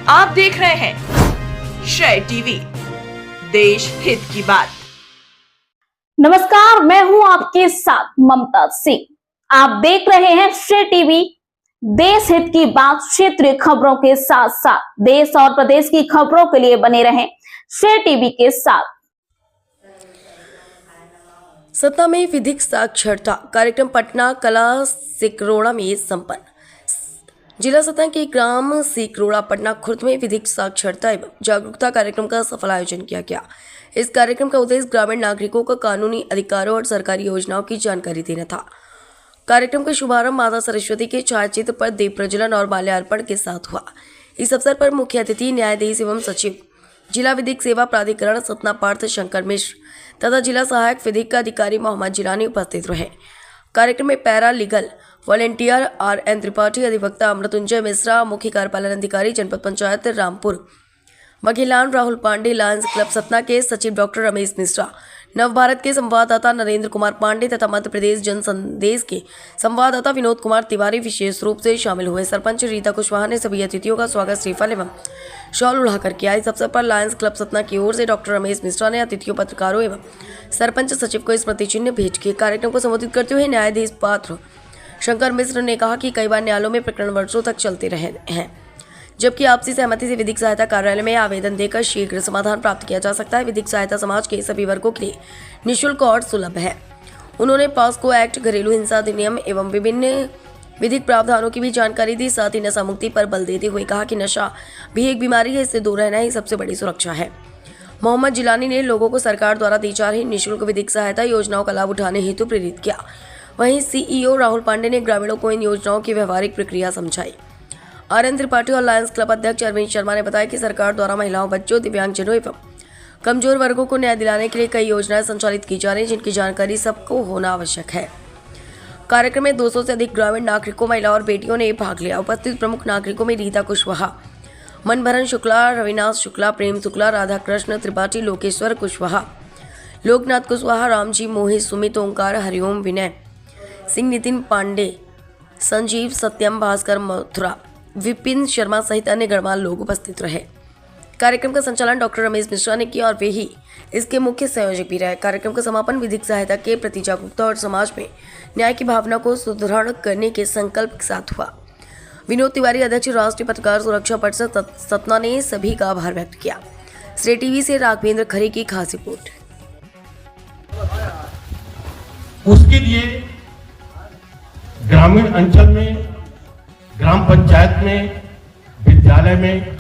आप देख रहे हैं श्रेय टीवी, देश हित की बात। नमस्कार, मैं हूं आपके साथ ममता सिंह। आप देख रहे हैं श्रेय टीवी, देश हित की बात। क्षेत्रीय खबरों के साथ साथ देश और प्रदेश की खबरों के लिए बने रहें श्रेय टीवी के साथ। सतना में विधिक साक्षरता कार्यक्रम पटना कला सिकरोड़ा में संपन्न। जिला सतना के ग्राम सिकरोड़ा पटना खुर्द में विधिक साक्षरता एवं जागरूकता कार्यक्रम का सफल आयोजन किया गया। इस कार्यक्रम का उद्देश्य ग्रामीण नागरिकों को कानूनी अधिकारों और सरकारी योजनाओं की जानकारी देना था। कार्यक्रम का शुभारंभ माता सरस्वती के छायाचित्र पर दीप प्रज्वलन और माल्यार्पण के साथ हुआ। इस अवसर पर मुख्य अतिथि न्यायाधीश एवं सचिव जिला विधिक सेवा प्राधिकरण सतना पार्थ शंकर मिश्र तथा जिला सहायक विधिक अधिकारी मोहम्मद जिलानी उपस्थित रहे। कार्यक्रम में para legal volunteer RN Tripathi, अधिवक्ता अमृतुंजय मिश्रा, मुख्य कार्यपालन अधिकारी जनपद पंचायत रामपुर मघिलान राहुल पांडे, लायंस क्लब सतना के सचिव डॉक्टर रमेश मिश्रा, नवभारत के संवाददाता नरेंद्र कुमार पांडे तथा मध्य प्रदेश जन संदेश के संवाददाता विनोद कुमार तिवारी विशेष रूप से शामिल हुए। सरपंच रीता कुशवाहा ने सभी अतिथियों का स्वागत श्रीफल एवं शॉल उड़ाकर किया। इस अवसर पर लायंस क्लब सतना की ओर से डॉक्टर रमेश मिश्रा ने अतिथियों, पत्रकारों एवं सरपंच सचिव को स्मृति चिन्ह भेंट किए। कार्यक्रम को संबोधित करते हुए न्यायाधीश पात्र शंकर मिश्र ने कहा कि कई बार न्यायालयों में प्रकरण वर्षों तक चलते रहे हैं, जबकि आपसी सहमति से विधिक सहायता कार्यालय में आवेदन देकर शीघ्र समाधान प्राप्त किया जा सकता है। विधिक सहायता समाज के सभी वर्गों के लिए निःशुल्क और सुलभ है। उन्होंने पॉस्को एक्ट, घरेलू हिंसा अधिनियम एवं विभिन्न विधिक प्रावधानों की भी जानकारी दी। साथ ही नशा मुक्ति पर बल देते हुए कहा कि नशा भी एक बीमारी है, इससे दूर रहना ही सबसे बड़ी सुरक्षा है। मोहम्मद जिलानी ने लोगों को सरकार द्वारा दी जा रही निःशुल्क विधिक सहायता योजनाओं का लाभ उठाने हेतु प्रेरित किया। वहीं CEO राहुल पांडे ने ग्रामीणों को इन योजनाओं की व्यवहारिक प्रक्रिया समझाई। RN त्रिपाठी और लायंस क्लब अध्यक्ष अरविंद शर्मा ने बताया कि सरकार द्वारा महिलाओं, बच्चों, दिव्यांगजनों एवं कमजोर वर्गों को न्याय दिलाने के लिए कई योजनाएं संचालित की जा रही हैं, जिनकी जानकारी सबको होना आवश्यक है। कार्यक्रम में 200 से अधिक ग्रामीण नागरिकों, महिला और बेटियों ने भाग लिया। उपस्थित प्रमुख नागरिकों में रीता कुशवाहा, मनभरण शुक्ला, रविनाश शुक्ला, प्रेम शुक्ला, राधा कृष्ण त्रिपाठी, लोकेश्वर कुशवाहा, लोकनाथ कुशवाहा, रामजी मोहित, सुमित, ओंकार, हरिओम, विनय सिंह, नितिन पांडे, संजीव, सत्यम, भास्कर, मथुरा, विपिन शर्मा सहित अन्य गणमान्य लोग उपस्थित रहे। कार्यक्रम का संचालन डॉक्टर रमेश मिश्रा ने किया और वे ही इसके मुख्य संयोजक भी रहे। कार्यक्रम का समापन विधिक सहायता के प्रति जागरूकता और समाज में न्याय की भावना को सुदृढ़ करने के संकल्प के साथ हुआ। विनोद तिवारी, अध्यक्ष राष्ट्रीय पत्रकार सुरक्षा परिषद सतना ने सभी का आभार व्यक्त किया। श्रेय टीवी से राघवेंद्र खरे की खास रिपोर्ट। उसके लिए ग्रामीण अंचल में, ग्राम पंचायत में, विद्यालय में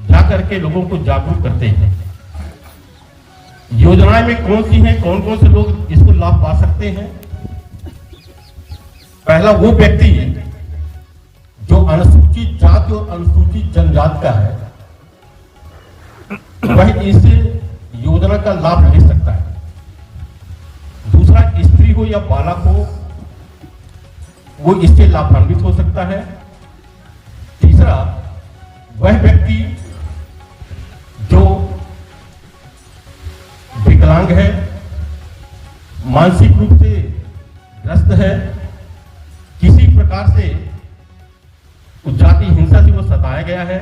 जाकर के लोगों को जागरूक करते हैं। योजनाएं में कौन सी हैं, कौन कौन से लोग इसको लाभ पा सकते हैं। पहला वो व्यक्ति जो अनुसूचित जाति और अनुसूचित जनजाति का है, वह इस योजना का लाभ ले सकता है। दूसरा, स्त्री हो या बालक हो, वो इससे लाभान्वित हो सकता है। तीसरा, वह व्यक्ति जो विकलांग है, मानसिक रूप से ग्रस्त है, किसी प्रकार से उस जाति हिंसा से वो सताया गया है,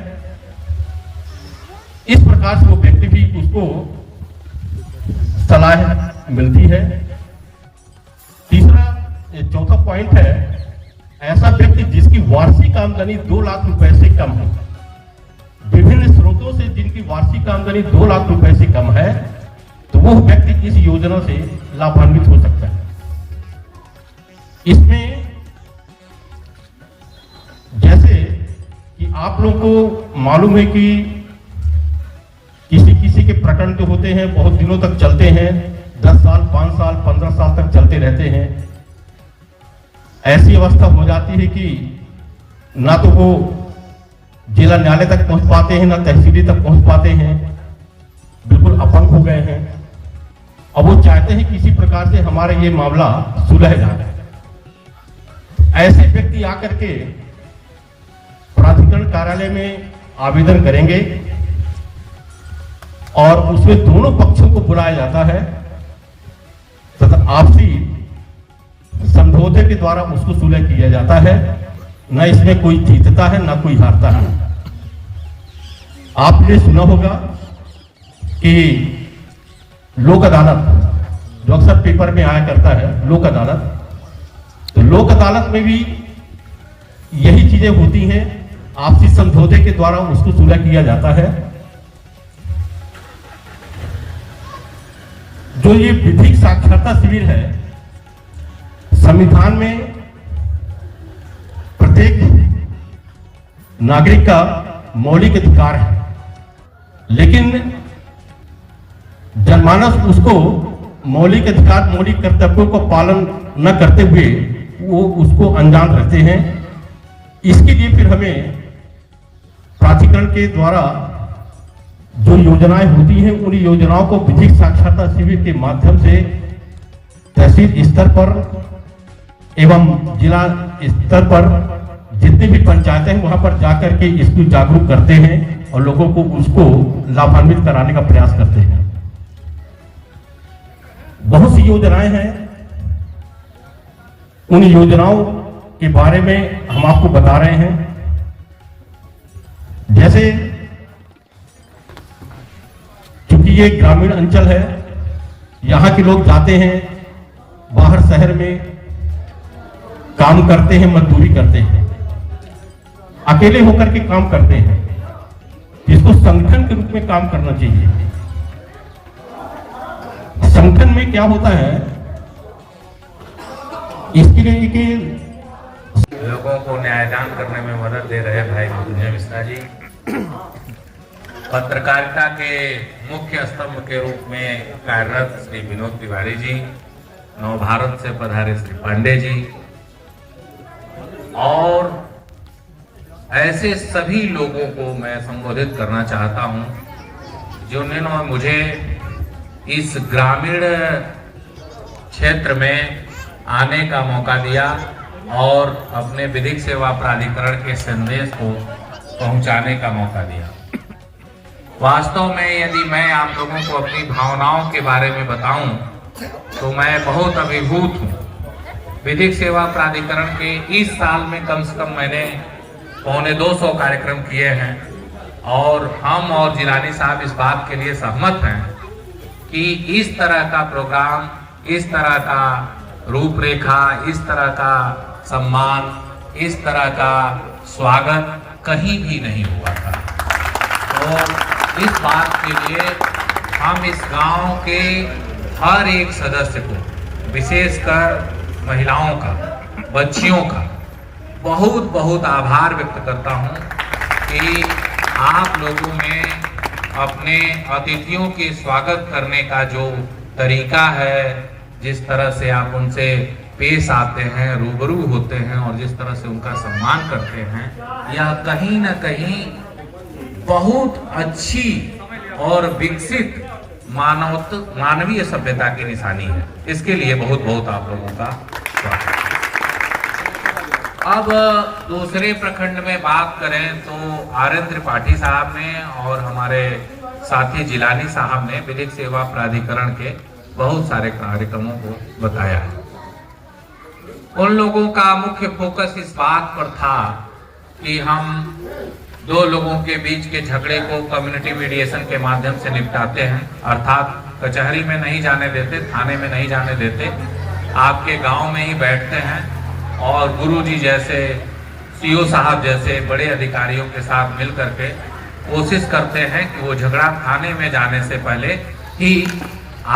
इस प्रकार से वो व्यक्ति भी, उसको सलाह मिलती है। तीसरा, चौथा पॉइंट है, ऐसा व्यक्ति जिसकी वार्षिक आमदनी 2 लाख रुपए से कम है, विभिन्न स्रोतों से जिनकी वार्षिक आमदनी 2 लाख रुपए से कम है, तो वो व्यक्ति इस योजना से लाभान्वित हो सकता है। इसमें जैसे कि आप लोगों को मालूम है कि किसी के प्रकरण तो होते हैं, बहुत दिनों तक चलते हैं, 10 साल, 5 साल, 15 साल तक चलते रहते हैं। ऐसी अवस्था हो जाती है कि ना तो वो जिला न्यायालय तक पहुंच पाते हैं, ना तहसीली तक पहुंच पाते हैं, बिल्कुल अपंग हो गए हैं। अब वो चाहते हैं किसी प्रकार से हमारा ये मामला सुलझ जाए। ऐसे व्यक्ति आकर के प्राधिकरण कार्यालय में आवेदन करेंगे और उसमें दोनों पक्षों को बुलाया जाता है तथा आपसी समझौते के द्वारा उसको सुलह किया जाता है। न इसमें कोई जीतता है न कोई हारता है। आपने सुना होगा कि लोक अदालत जो अक्सर पेपर में आया करता है, लोक अदालत, तो लोक अदालत में भी यही चीजें होती हैं। आपसी समझौते के द्वारा उसको सुलह किया जाता है। जो ये विधिक साक्षरता शिविर है, संविधान में प्रत्येक नागरिक का मौलिक अधिकार है, लेकिन जनमानस उसको मौलिक अधिकार, मौलिक कर्तव्यों को पालन न करते हुए वो उसको अनजान रहते हैं। इसके लिए फिर हमें प्राधिकरण के द्वारा जो योजनाएं होती हैं, उन योजनाओं को विधिक साक्षरता शिविर के माध्यम से तहसील स्तर पर एवं जिला स्तर पर जितने भी पंचायतें हैं वहां पर जाकर के इसको जागरूक करते हैं और लोगों को उसको लाभान्वित कराने का प्रयास करते हैं। बहुत सी योजनाएं हैं, उन योजनाओं के बारे में हम आपको बता रहे हैं। जैसे क्योंकि ये ग्रामीण अंचल है, यहां के लोग जाते हैं बाहर शहर में, काम करते हैं, मजदूरी करते हैं, अकेले होकर के काम करते हैं। इसको संगठन के रूप में काम करना चाहिए। संगठन में क्या होता है, इसके लिए कि लोगों को न्यायदान करने में मदद दे रहे भाई मृत्युंजय मिश्रा जी, पत्रकारिता के मुख्य स्तंभ के रूप में कार्यरत श्री विनोद तिवारी जी, नव भारत से पधारे श्री पांडे जी, और ऐसे सभी लोगों को मैं संबोधित करना चाहता हूं जिन्होंने मुझे इस ग्रामीण क्षेत्र में आने का मौका दिया और अपने विधिक सेवा प्राधिकरण के संदेश को पहुंचाने का मौका दिया। वास्तव में यदि मैं आप लोगों को अपनी भावनाओं के बारे में बताऊं तो मैं बहुत अभिभूत हूं। विधिक सेवा प्राधिकरण के इस साल में कम से कम मैंने 250 कार्यक्रम किए हैं और हम और जिलानी साहब इस बात के लिए सहमत हैं कि इस तरह का प्रोग्राम, इस तरह का रूपरेखा, इस तरह का सम्मान, इस तरह का स्वागत कहीं भी नहीं हुआ था। तो इस बात के लिए हम इस गांव के हर एक सदस्य को, विशेषकर महिलाओं का, बच्चियों का बहुत बहुत आभार व्यक्त करता हूं कि आप लोगों ने अपने अतिथियों के स्वागत करने का जो तरीका है, जिस तरह से आप उनसे पेश आते हैं, रूबरू होते हैं और जिस तरह से उनका सम्मान करते हैं, यह कहीं न कहीं बहुत अच्छी और विकसित मानवीय सभ्यता की निशानी है। इसके लिए बहुत बहुत आप लोगों का स्वागत। अब दूसरे प्रखंड में बात करें तो आर्यन त्रिपाठी साहब ने और हमारे साथी जिलानी साहब ने विधिक सेवा प्राधिकरण के बहुत सारे कार्यक्रमों को बताया है। उन लोगों का मुख्य फोकस इस बात पर था कि हम दो लोगों के बीच के झगड़े को कम्युनिटी मीडिएशन के माध्यम से निपटाते हैं, अर्थात कचहरी में नहीं जाने देते, थाने में नहीं जाने देते, आपके गांव में ही बैठते हैं और गुरुजी जैसे, सीओ साहब जैसे बड़े अधिकारियों के साथ मिल करके कोशिश करते हैं कि वो झगड़ा थाने में जाने से पहले ही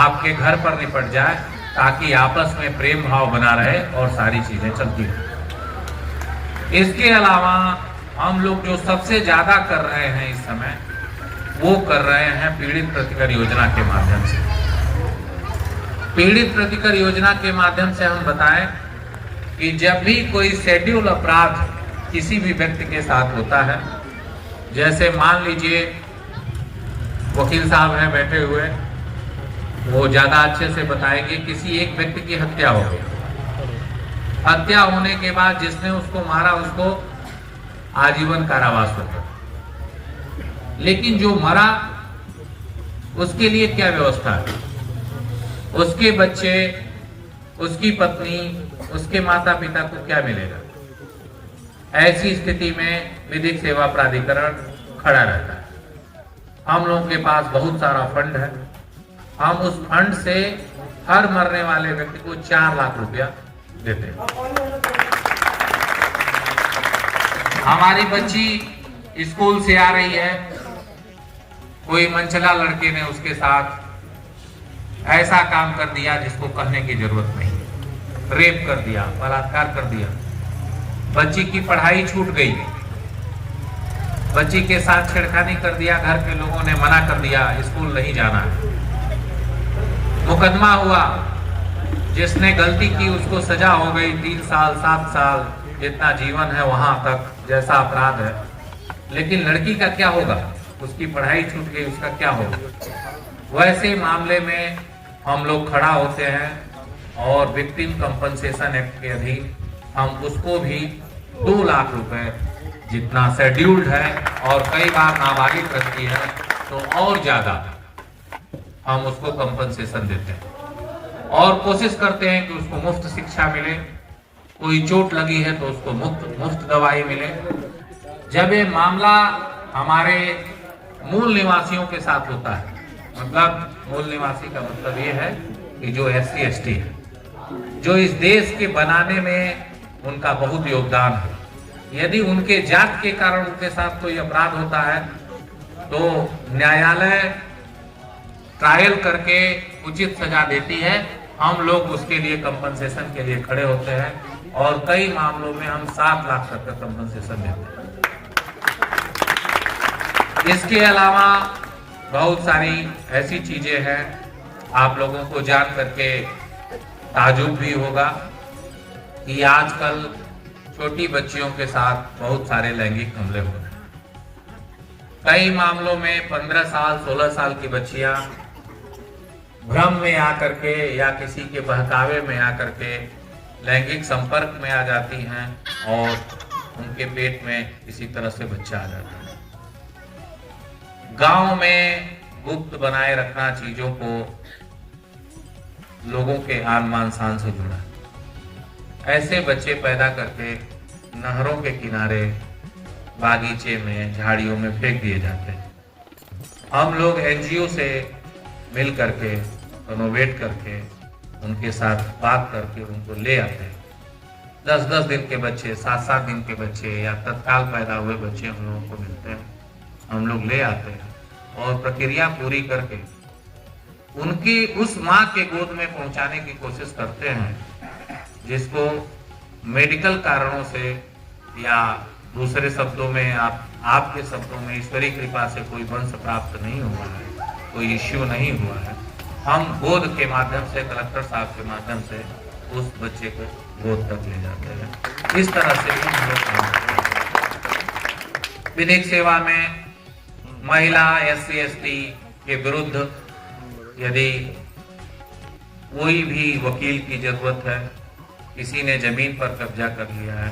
आपके घर पर निपट जाए, ताकि आपस में प्रेम भाव बना रहे और सारी चीजें चलती रहें। इसके अलावा हम लोग जो सबसे ज्यादा कर रहे हैं इस समय, वो कर रहे हैं पीड़ित प्रतिकर योजना के माध्यम से। पीड़ित प्रतिकर योजना के माध्यम से हम बताएं कि जब भी कोई शेड्यूल अपराध किसी भी व्यक्ति के साथ होता है, जैसे मान लीजिए वकील साहब हैं बैठे हुए, वो ज्यादा अच्छे से बताएंगे, किसी एक व्यक्ति की हत्या हो गई, हत्या होने के बाद जिसने उसको मारा उसको आजीवन कारावास हो गया, लेकिन जो मरा उसके लिए क्या व्यवस्था है? उसके बच्चे, उसकी पत्नी, उसके माता पिता को क्या मिलेगा? ऐसी स्थिति में विधिक सेवा प्राधिकरण खड़ा रहता है। हम लोगों के पास बहुत सारा फंड है। हम उस फंड से हर मरने वाले व्यक्ति को 4 लाख रुपया देते हैं। हमारी बच्ची स्कूल से आ रही है, कोई मनचला लड़के ने उसके साथ ऐसा काम कर दिया जिसको कहने की जरूरत नहीं, रेप कर दिया, बलात्कार कर दिया, बच्ची की पढ़ाई छूट गई, बच्ची के साथ छेड़खानी कर दिया, घर के लोगों ने मना कर दिया स्कूल नहीं जाना है, मुकदमा हुआ, जिसने गलती की उसको सजा हो गई 3 साल 7 साल, जितना जीवन है वहां तक जैसा अपराध है। लेकिन लड़की का क्या होगा, उसकी पढ़ाई छूट गई, उसका क्या होगा? वैसे मामले में हम लोग खड़ा होते हैं और विक्टिम कंपनसेशन एक्ट के अधीन हम उसको भी 2 लाख रुपए जितना शेड्यूल्ड है और कई बार नाबालिग रखती है तो और ज्यादा हम उसको कंपनसेशन देते हैं और कोशिश करते हैं कि उसको मुफ्त शिक्षा मिले, कोई चोट लगी है तो उसको मुफ्त दवाई मिले। जब ये मामला हमारे मूल निवासियों के साथ होता है, मतलब मूल निवासी का मतलब ये है कि जो SC ST है, जो इस देश के बनाने में उनका बहुत योगदान है, यदि उनके जात के कारण उनके साथ कोई अपराध होता है तो न्यायालय ट्रायल करके उचित सजा देती है। हम लोग उसके लिए कंपनसेशन के लिए खड़े होते हैं और कई मामलों में हम 7 लाख तक का कंपनसेशन देते हैं। इसके अलावा बहुत सारी ऐसी चीजें हैं, आप लोगों को जान करके ताजुब भी होगा कि आजकल छोटी बच्चियों के साथ बहुत सारे लैंगिक हमले हो रहे हैं। कई मामलों में 15 साल 16 साल की बच्चियां भ्रम में आकर के या किसी के बहकावे में आकर के लैंगिक संपर्क में आ जाती हैं और उनके पेट में इसी तरह से बच्चा आ जाता है। गांव में गुप्त बनाए रखना चीजों को लोगों के आन मान शान से जुड़ा, ऐसे बच्चे पैदा करके नहरों के किनारे, बागीचे में, झाड़ियों में फेंक दिए जाते हैं। हम लोग NGO से मिल करके, रिनोवेट करके, उनके साथ बात करके उनको ले आते हैं। 10-10 दिन के बच्चे, 7-7 दिन के बच्चे या तत्काल पैदा हुए बच्चे हम लोगों को मिलते हैं, हम लोग ले आते हैं और प्रक्रिया पूरी करके उनकी उस माँ के गोद में पहुंचाने की कोशिश करते हैं जिसको मेडिकल कारणों से या दूसरे शब्दों में आपके शब्दों में ईश्वरीय कृपा से कोई वंश प्राप्त नहीं हुआ है, कोई इश्यू नहीं हुआ है। हम गोद के माध्यम से, कलेक्टर साहब के माध्यम से उस बच्चे को गोद तक ले जाते हैं। इस तरह से हम लोग काम करते हैं। विधिक सेवा में महिला SC ST के विरुद्ध यदि कोई भी वकील की जरूरत है, किसी ने जमीन पर कब्जा कर लिया है,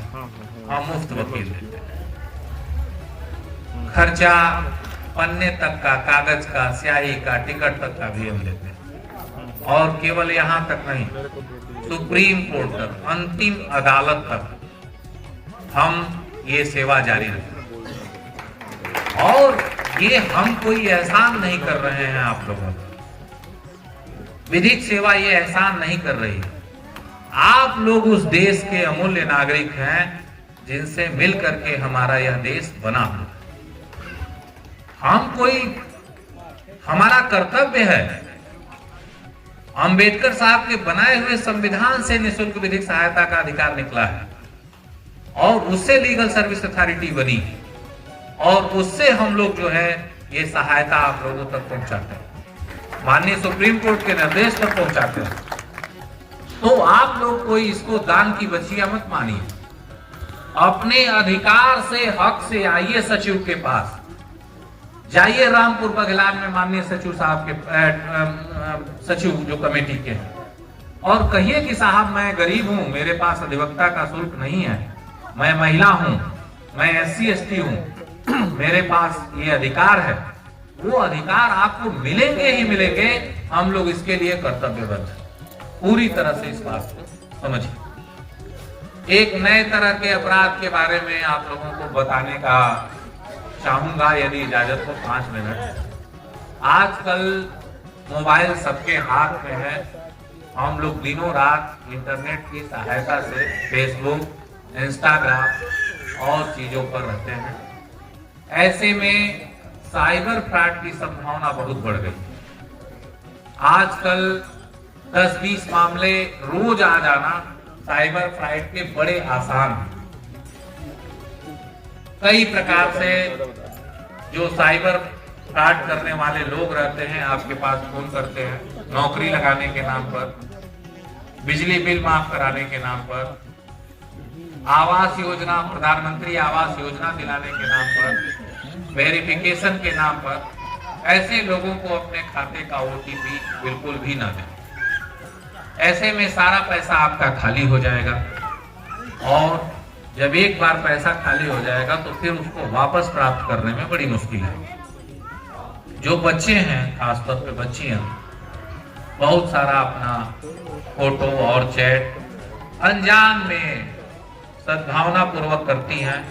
हम मुफ्त वकील देते हैं। खर्चा पन्ने तक का, कागज का, स्याही का, टिकट तक का भी हम लेते हैं। और केवल यहाँ तक नहीं, सुप्रीम कोर्ट तक, अंतिम अदालत तक हम ये सेवा जारी रखें। और ये हम कोई एहसान नहीं कर रहे हैं आप लोगों को, विधिक सेवा ये एहसान नहीं कर रही है। आप लोग उस देश के अमूल्य नागरिक हैं जिनसे मिल करके हमारा यह देश बना हुआ है। हम कोई, हमारा कर्तव्य है, अंबेडकर साहब के बनाए हुए संविधान से निःशुल्क विधिक सहायता का अधिकार निकला है और उससे लीगल सर्विस अथॉरिटी बनी और उससे हम लोग जो है ये सहायता आप लोगों तक पहुंचाते हैं, माननीय सुप्रीम कोर्ट के निर्देश पर पहुंचाते हैं। तो आप लोग कोई इसको दान की बचिया मत मानिए, अपने अधिकार से, हक से आइए सचिव के पास, जाइए रामपुर बघेलान में माननीय सचिव साहब के सचिव जो कमेटी के हैं और कहिए कि साहब मैं गरीब हूं, मेरे पास अधिवक्ता का शुल्क नहीं है, मैं महिला हूं, मैं SC ST हूं, मेरे पास ये अधिकार है। वो अधिकार आपको मिलेंगे ही मिलेंगे। हम लोग इसके लिए कर्तव्यबद्ध हैं, पूरी तरह से इस बात को समझिए। एक नए तरह के अपराध के बारे में आप लोगों को बताने का चाहूंगा, यदि इजाजत हो 5 मिनट। आजकल मोबाइल सबके हाथ में है। हम लोग दिनों रात इंटरनेट की सहायता से फेसबुक, इंस्टाग्राम और चीजों पर रहते हैं। ऐसे में साइबर फ्रॉड की संभावना बहुत बढ़ गई। आजकल 10-20 मामले रोज आ जाना साइबर फ्रॉड के बड़े आसान हैं। कई प्रकार से जो साइबर फ्रॉड करने वाले लोग रहते हैं आपके पास फोन करते हैं, नौकरी लगाने के नाम पर, बिजली बिल माफ कराने के नाम पर, आवास योजना, प्रधानमंत्री आवास योजना दिलाने के नाम पर, वेरिफिकेशन के नाम पर। ऐसे लोगों को अपने खाते का OTP बिल्कुल भी ना दें। ऐसे में सारा पैसा आपका खाली हो जाएगा और जब एक बार पैसा खाली हो जाएगा तो फिर उसको वापस प्राप्त करने में बड़ी मुश्किल है। जो बच्चे हैं, खासतौर पे बच्चियां, बहुत सारा अपना फोटो और चैट अनजान में सद्भावना पूर्वक करती हैं।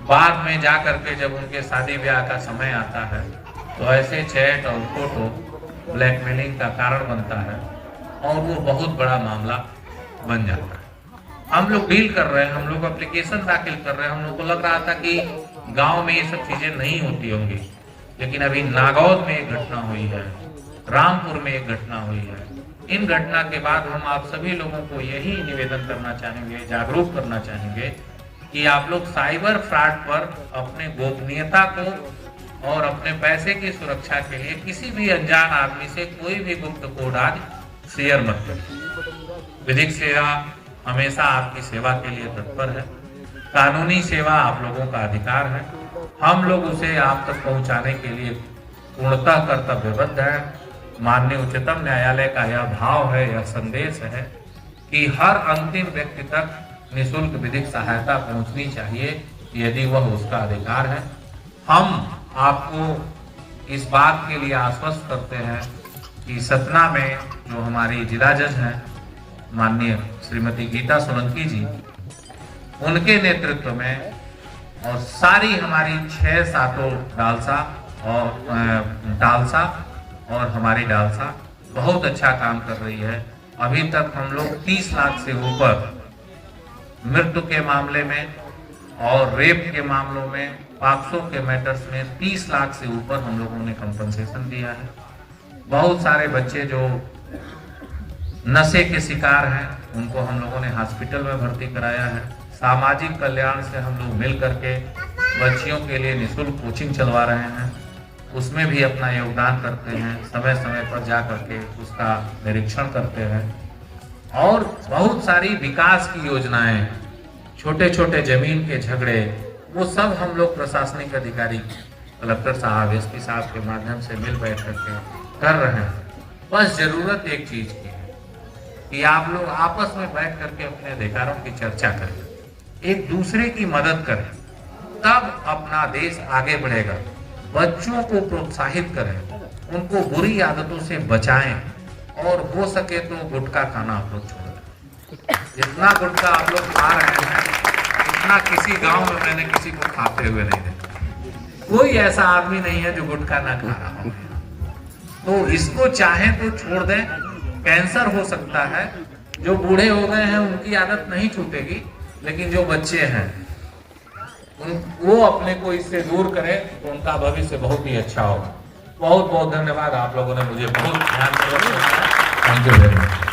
बाद में जा करके जब उनके शादी ब्याह का समय आता है तो ऐसे चैट और फोटो ब्लैकमेलिंग का कारण बनता है और वो बहुत बड़ा मामला बन जाता है। हम लोग डील कर रहे हैं, हम लोग एप्लीकेशन दाखिल कर रहे हैं। हम लोग को लग रहा था कि गांव में ये सब चीजें नहीं होती होंगी, लेकिन अभी नागौद में एक घटना हुई है, रामपुर में एक घटना हुई है। इन घटना के बाद हम आप सभी लोगों को यही निवेदन करना चाहेंगे, जागरूक करना चाहेंगे कि आप लोग साइबर फ्रॉड पर अपने गोपनीयता को और अपने पैसे की सुरक्षा के लिए किसी भी अनजान आदमी से कोई भी गुप्त कोड आज शेयर मत करें। विधिक सेवा हमेशा आपकी सेवा के लिए तत्पर है। कानूनी सेवा आप लोगों का अधिकार है। हम लोग उसे आप तक पहुंचाने के लिए पूर्णतः कर्तव्यबद्ध है। माननीय उच्चतम न्यायालय का यह भाव है, यह संदेश है कि हर अंतिम व्यक्ति तक निःशुल्क विधिक सहायता पहुंचनी चाहिए, यदि वह उसका अधिकार है। हम आपको इस बात के लिए आश्वस्त करते हैं कि सतना में जो हमारी जिला जज हैं माननीय श्रीमती गीता सोलंकी जी, उनके नेतृत्व में और सारी हमारी 6 डालसा और हमारी डालसा बहुत अच्छा काम कर रही है। अभी तक हम लोग 30 लाख से ऊपर मृत्यु के मामले में और रेप के मामलों में, पॉक्सो के मैटर्स में 30 लाख से ऊपर हम लोगों ने कंपनसेशन दिया है। बहुत सारे बच्चे जो नशे के शिकार हैं उनको हम लोगों ने हॉस्पिटल में भर्ती कराया है। सामाजिक कल्याण से हम लोग मिल करके बच्चियों के लिए निःशुल्क कोचिंग चलवा रहे हैं, उसमें भी अपना योगदान करते हैं। समय समय पर जा करके उसका निरीक्षण करते हैं और बहुत सारी विकास की योजनाएं, छोटे छोटे जमीन के झगड़े, वो सब हम लोग प्रशासनिक अधिकारी, कलेक्टर साहब, SP साहब के माध्यम से मिल बैठ करके कर रहे हैं। बस जरूरत एक चीज की है कि आप लोग आपस में बैठ करके अपने अधिकारों की चर्चा करें, एक दूसरे की मदद करें, तब अपना देश आगे बढ़ेगा। बच्चों को प्रोत्साहित करें, उनको बुरी आदतों से बचाएं और हो सके तो गुटखा खाना आप लोग छोड़ दें। जितना गुटखा आप लोग खा रहे हैं उतना किसी गांव में मैंने किसी को खाते हुए नहीं देखा। कोई ऐसा आदमी नहीं है जो गुटखा ना खा रहा हो। तो इसको चाहे तो छोड़ दें। कैंसर हो सकता है, जो बूढ़े हो गए हैं उनकी आदत नहीं छूटेगी, लेकिन जो बच्चे हैं वो अपने को इससे दूर करें तो उनका भविष्य बहुत ही अच्छा होगा। बहुत बहुत धन्यवाद, आप लोगों ने मुझे बहुत ध्यान से सुना। Thank you very much.